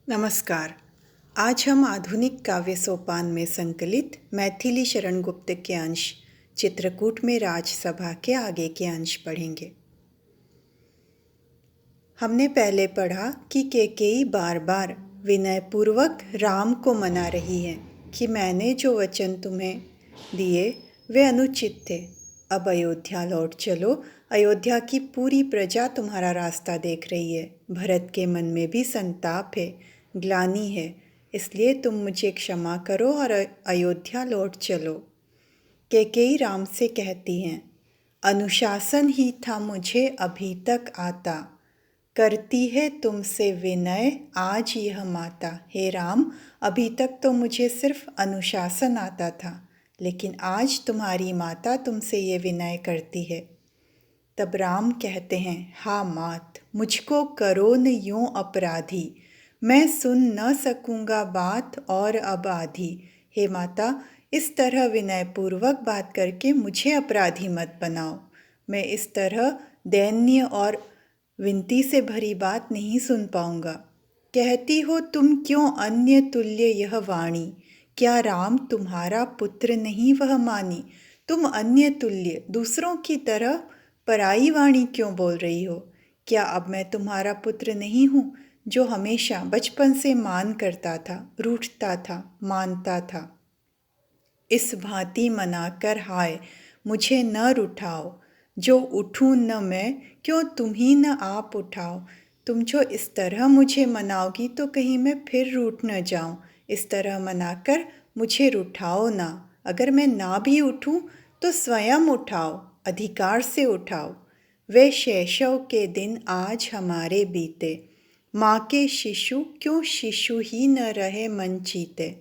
नमस्कार। आज हम आधुनिक काव्य सोपान में संकलित मैथिली शरण गुप्त के अंश चित्रकूट में राजसभा के आगे के अंश पढ़ेंगे। हमने पहले पढ़ा कि कैकेयी बार बार विनयपूर्वक राम को मना रही है कि मैंने जो वचन तुम्हें दिए वे अनुचित थे। अब अयोध्या लौट चलो। अयोध्या की पूरी प्रजा तुम्हारा रास्ता देख रही है। भरत के मन में भी संताप है, ग्लानि है। इसलिए तुम मुझे क्षमा करो और अयोध्या लौट चलो। कैकेयी राम से कहती हैं, अनुशासन ही था मुझे अभी तक आता, करती है तुमसे विनय आज यह माता। हे राम, अभी तक तो मुझे सिर्फ अनुशासन आता था, लेकिन आज तुम्हारी माता तुमसे ये विनय करती है। तब राम कहते हैं, हा मात, मुझको करो न यूं अपराधी, मैं सुन न सकूंगा बात और अब आधी। हे माता, इस तरह विनयपूर्वक बात करके मुझे अपराधी मत बनाओ। मैं इस तरह दैन्य और विनती से भरी बात नहीं सुन पाऊंगा। कहती हो तुम क्यों अन्य तुल्य यह वाणी, क्या राम तुम्हारा पुत्र नहीं वह मानी। तुम अन्य तुल्य, दूसरों की तरह पराई वाणी क्यों बोल रही हो। क्या अब मैं तुम्हारा पुत्र नहीं हूँ, जो हमेशा बचपन से मान करता था, रूठता था, मानता था। इस भांति मनाकर हाय मुझे न रुठाओ, जो उठूं न मैं क्यों तुम ही न आप उठाओ। तुम जो इस तरह मुझे मनाओगी तो कहीं मैं फिर रूठ न जाऊं। इस तरह मनाकर मुझे रुठाओ ना। अगर मैं ना भी उठूं तो स्वयं उठाओ, अधिकार से उठाओ। वे शैशव के दिन आज हमारे बीते, माँ के शिशु क्यों शिशु ही न रहे मन चीते।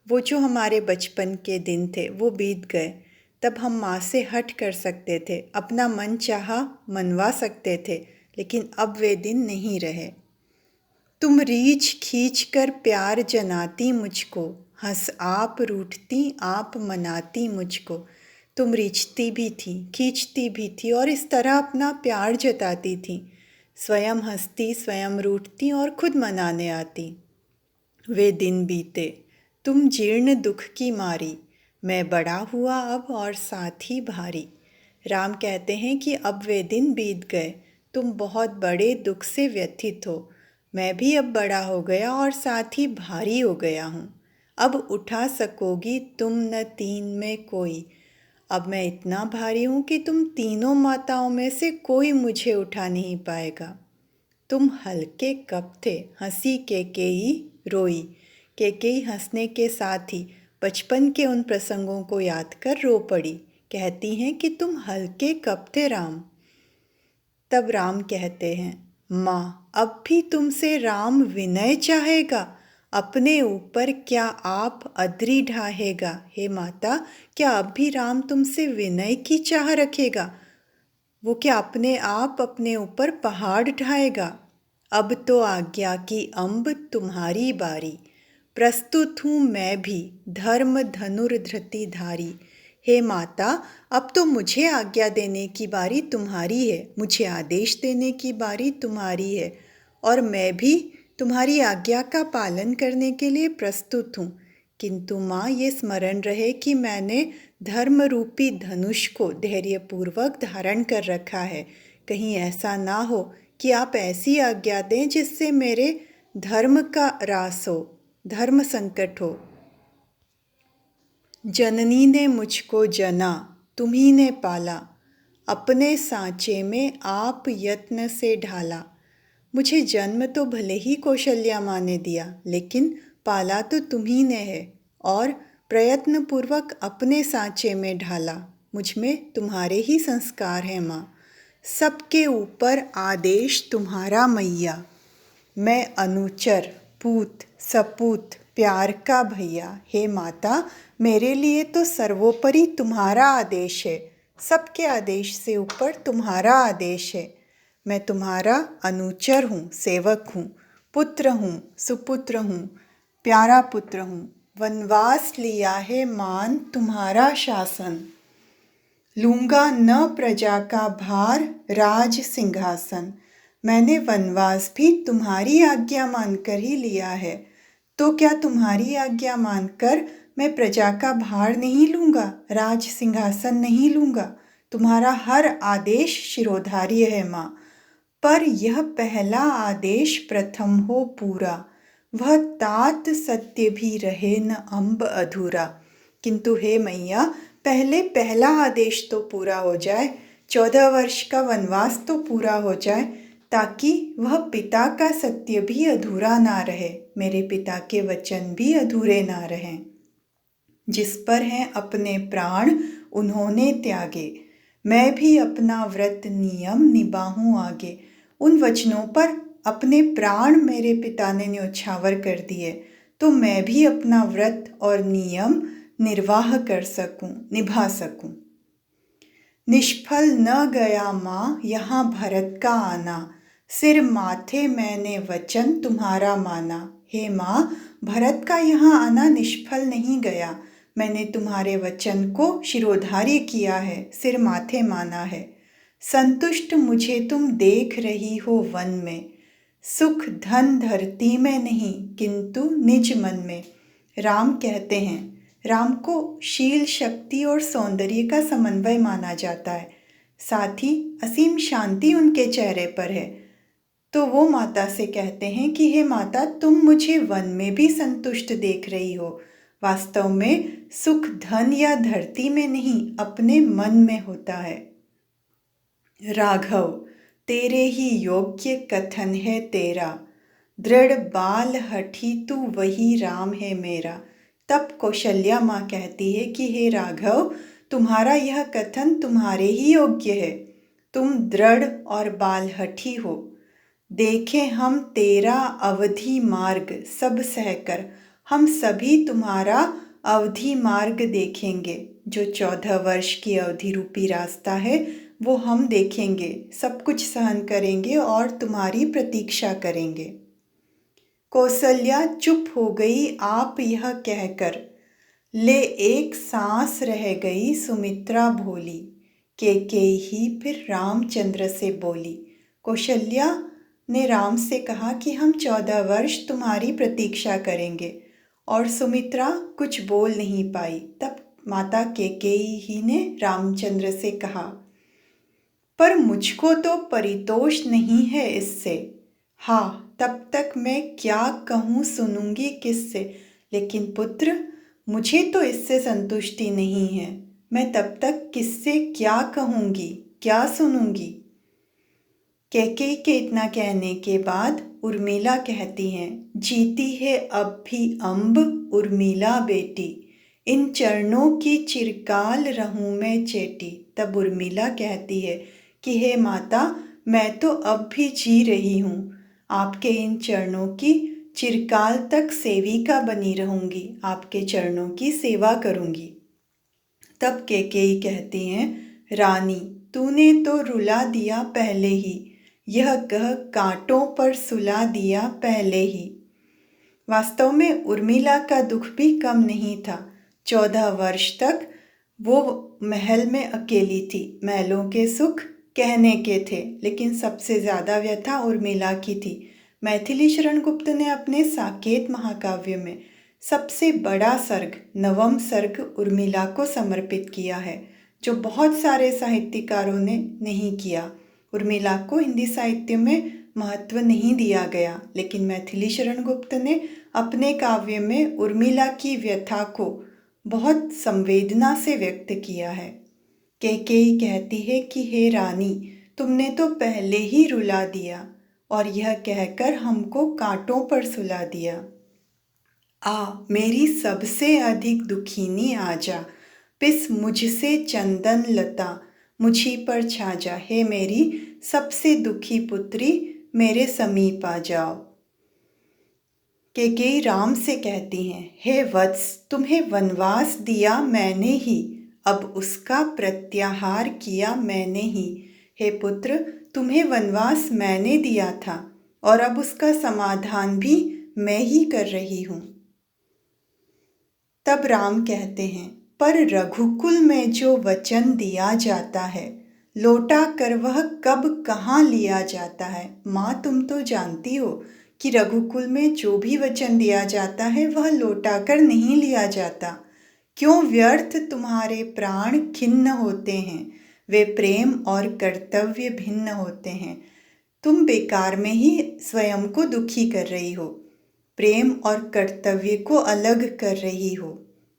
वो जो हमारे बचपन के दिन थे वो बीत गए। तब हम माँ से हट कर सकते थे, अपना मन चाहा मनवा सकते थे, लेकिन अब वे दिन नहीं रहे। तुम रीछ खींच कर प्यार जनाती मुझको, हंस आप रूठती आप मनाती मुझको। तुम रीछती भी थी, खींचती भी थी और इस तरह अपना प्यार जताती थी। स्वयं हंसती, स्वयं रूठती और खुद मनाने आती। वे दिन बीते, तुम जीर्ण दुख की मारी, मैं बड़ा हुआ अब और साथ ही भारी। राम कहते हैं कि अब वे दिन बीत गए, तुम बहुत बड़े दुख से व्यथित हो। मैं भी अब बड़ा हो गया और साथ ही भारी हो गया हूँ। अब उठा सकोगी तुम न तीन में कोई। अब मैं इतना भारी हूँ कि तुम तीनों माताओं में से कोई मुझे उठा नहीं पाएगा। तुम हल्के कब थे, हंसी कैकेयी रोई। कैकेयी हंसने के साथ ही बचपन के उन प्रसंगों को याद कर रो पड़ी। कहती हैं कि तुम हल्के कब थे राम। तब राम कहते हैं, माँ, अब भी तुमसे राम विनय चाहेगा, अपने ऊपर क्या आप अद्री ढाहेगा। हे माता, क्या अब भी राम तुमसे विनय की चाह रखेगा। वो क्या अपने आप अपने ऊपर पहाड़ ढाएगा। अब तो आज्ञा की अम्ब तुम्हारी बारी, प्रस्तुत हूँ मैं भी धर्म धनुर्धृति धारी। हे माता, अब तो मुझे आज्ञा देने की बारी तुम्हारी है, मुझे आदेश देने की बारी तुम्हारी है, और मैं भी तुम्हारी आज्ञा का पालन करने के लिए प्रस्तुत हूँ। किंतु माँ, ये स्मरण रहे कि मैंने धर्म रूपी धनुष को धैर्यपूर्वक धारण कर रखा है। कहीं ऐसा ना हो कि आप ऐसी आज्ञा दें जिससे मेरे धर्म का ह्रास हो, धर्म संकट हो। जननी ने मुझको जना, तुम्ही ने पाला, अपने सांचे में आप यत्न से ढाला। मुझे जन्म तो भले ही कौशल्या माँ ने दिया, लेकिन पाला तो तुम्ही ने है और प्रयत्नपूर्वक अपने सांचे में ढाला। मुझ में तुम्हारे ही संस्कार हैं माँ। सबके ऊपर आदेश तुम्हारा मैया, मैं अनुचर, पूत, सपूत, प्यार का भैया। हे माता, मेरे लिए तो सर्वोपरि तुम्हारा आदेश है। सबके आदेश से ऊपर तुम्हारा आदेश है। मैं तुम्हारा अनुचर हूँ, सेवक हूँ, पुत्र हूँ, सुपुत्र हूँ, प्यारा पुत्र हूँ। वनवास लिया है मान तुम्हारा शासन, लूँगा न प्रजा का भार राज सिंहासन। मैंने वनवास भी तुम्हारी आज्ञा मानकर ही लिया है, तो क्या तुम्हारी आज्ञा मानकर मैं प्रजा का भार नहीं लूँगा, राज सिंहासन नहीं लूँगा। तुम्हारा हर आदेश शिरोधार्य है माँ, पर यह पहला आदेश प्रथम हो पूरा, वह तात सत्य भी रहे न अम्ब अधूरा। किंतु हे मैया, पहले पहला आदेश तो पूरा हो जाए, 14 वर्ष का वनवास तो पूरा हो जाए, ताकि वह पिता का सत्य भी अधूरा ना रहे, मेरे पिता के वचन भी अधूरे ना रहें। जिस पर हैं अपने प्राण उन्होंने त्यागे, मैं भी अपना व्रत नियम निभाऊं आगे। उन वचनों पर अपने प्राण मेरे पिता ने न्योछावर कर दिए, तो मैं भी अपना व्रत और नियम निर्वाह कर सकूं, निभा सकूं। निष्फल न गया माँ यहाँ भरत का आना, सिर माथे मैंने वचन तुम्हारा माना। हे माँ, भरत का यहाँ आना निष्फल नहीं गया, मैंने तुम्हारे वचन को शिरोधार्य किया है, सिर माथे माना है। संतुष्ट मुझे तुम देख रही हो वन में, सुख धन धरती में नहीं किंतु निज मन में। राम कहते हैं, राम को शील, शक्ति और सौंदर्य का समन्वय माना जाता है, साथ ही असीम शांति उनके चेहरे पर है। तो वो माता से कहते हैं कि हे माता, तुम मुझे वन में भी संतुष्ट देख रही हो, वास्तव में सुख धन या धरती में नहीं, अपने मन में होता है। राघव, तेरे ही योग्य कथन है तेरा, दृढ़ बाल हठी तू वही राम है मेरा। तब कौशल्या माँ कहती है कि हे राघव, तुम्हारा यह कथन तुम्हारे ही योग्य है, तुम दृढ़ और बालहठी हो। देखें हम तेरा अवधि मार्ग सब सहकर, हम सभी तुम्हारा अवधि मार्ग देखेंगे। जो 14 वर्ष की अवधि रूपी रास्ता है वो हम देखेंगे, सब कुछ सहन करेंगे और तुम्हारी प्रतीक्षा करेंगे। कौशल्या चुप हो गई आप यह कहकर, ले एक सांस रह गई सुमित्रा भोली। कैकेयी फिर रामचंद्र से बोली। कौशल्या ने राम से कहा कि हम 14 वर्ष तुम्हारी प्रतीक्षा करेंगे, और सुमित्रा कुछ बोल नहीं पाई। तब माता कैकेयी ने रामचंद्र से कहा, पर मुझको तो परितोष नहीं है इससे। हाँ, तब तक मैं क्या कहूँ, सुनूंगी किससे। लेकिन पुत्र, मुझे तो इससे संतुष्टि नहीं है, मैं तब तक किससे क्या कहूँगी, क्या सुनूंगी। कैकेयी के इतना कहने के बाद उर्मिला कहती हैं, जीती है अब भी अम्ब उर्मिला बेटी, इन चरणों की चिरकाल रहूं मैं चेटी। तब उर्मिला कहती है कि हे माता, मैं तो अब भी जी रही हूँ, आपके इन चरणों की चिरकाल तक सेविका बनी रहूंगी, आपके चरणों की सेवा करूंगी। तब कैकेयी कहती हैं, रानी, तूने तो रुला दिया पहले ही, यह कह कांटों पर सुला दिया पहले ही। वास्तव में उर्मिला का दुख भी कम नहीं था। 14 वर्ष तक वो महल में अकेली थी। महलों के सुख कहने के थे, लेकिन सबसे ज़्यादा व्यथा उर्मिला की थी। मैथिली शरण गुप्त ने अपने साकेत महाकाव्य में सबसे बड़ा सर्ग, 9वां सर्ग उर्मिला को समर्पित किया है, जो बहुत सारे साहित्यकारों ने नहीं किया। उर्मिला को हिंदी साहित्य में महत्व नहीं दिया गया, लेकिन मैथिली शरण गुप्त ने अपने काव्य में उर्मिला की व्यथा को बहुत संवेदना से व्यक्त किया है। कैकेयी कहती है कि हे रानी, तुमने तो पहले ही रुला दिया और यह कहकर हमको कांटों पर सुला दिया। आ मेरी सबसे अधिक दुखीनी आजा, पिस मुझसे चंदन लता, मुझी पर छा जा। हे मेरी सबसे दुखी पुत्री, मेरे समीप आ जाओ। कैकेयी राम से कहती हैं, हे वत्स, तुम्हें वनवास दिया मैंने ही, अब उसका प्रत्याहार किया मैंने ही। हे पुत्र, तुम्हें वनवास मैंने दिया था और अब उसका समाधान भी मैं ही कर रही हूँ। तब राम कहते हैं, पर रघुकुल में जो वचन दिया जाता है, लौटा कर वह कब कहाँ लिया जाता है। माँ, तुम तो जानती हो कि रघुकुल में जो भी वचन दिया जाता है वह लौटा कर नहीं लिया जाता। क्यों व्यर्थ तुम्हारे प्राण खिन्न होते हैं, वे प्रेम और कर्तव्य भिन्न होते हैं। तुम बेकार में ही स्वयं को दुखी कर रही हो, प्रेम और कर्तव्य को अलग कर रही हो।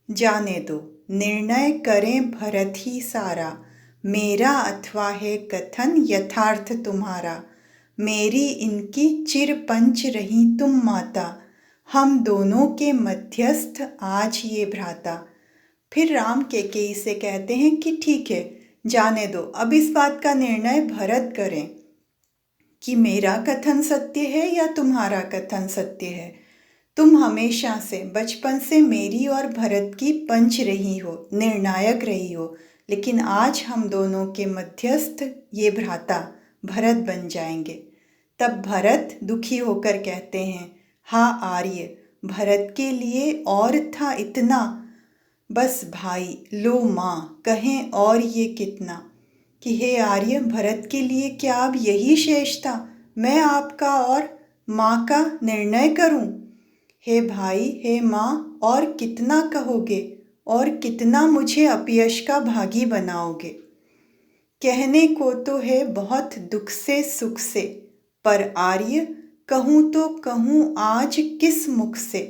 जाने दो, निर्णय करें भरत ही सारा, मेरा अथवा है कथन यथार्थ तुम्हारा। मेरी इनकी चिर पंच रही तुम माता, हम दोनों के मध्यस्थ आज ये भ्राता। फिर राम केकई से कहते हैं कि ठीक है, जाने दो, अब इस बात का निर्णय भरत करें कि मेरा कथन सत्य है या तुम्हारा कथन सत्य है। तुम हमेशा से, बचपन से मेरी और भरत की पंच रही हो, निर्णायक रही हो, लेकिन आज हम दोनों के मध्यस्थ ये भ्राता भरत बन जाएंगे। तब भरत दुखी होकर कहते हैं, हाँ आर्य, भरत के लिए और था इतना, बस भाई लो माँ कहें और ये कितना। कि हे आर्य, भरत के लिए क्या अब यही शेष था, मैं आपका और माँ का निर्णय करूं। हे भाई, हे माँ, और कितना कहोगे और कितना मुझे अपयश का भागी बनाओगे। कहने को तो है बहुत दुख से सुख से, पर आर्य कहूँ तो कहूँ आज किस मुख से।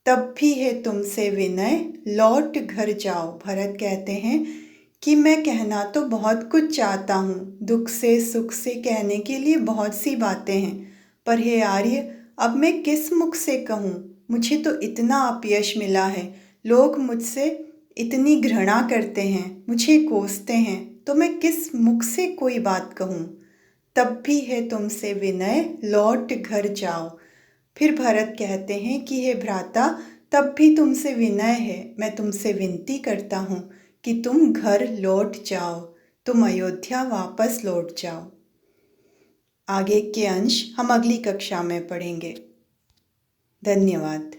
तब भी है तुमसे विनय, लौट घर जाओ। भरत कहते हैं कि मैं कहना तो बहुत कुछ चाहता हूँ, दुख से सुख से कहने के लिए बहुत सी बातें हैं, पर हे आर्य, अब मैं किस मुख से कहूँ। मुझे तो इतना अपयश मिला है, लोग मुझसे इतनी घृणा करते हैं, मुझे कोसते हैं, तो मैं किस मुख से कोई बात कहूँ। तब भी है तुमसे विनय, लौट घर जाओ। फिर भरत कहते हैं कि हे भ्राता, तब भी तुमसे विनय है, मैं तुमसे विनती करता हूँ कि तुम घर लौट जाओ, तुम अयोध्या वापस लौट जाओ। आगे के अंश हम अगली कक्षा में पढ़ेंगे। धन्यवाद।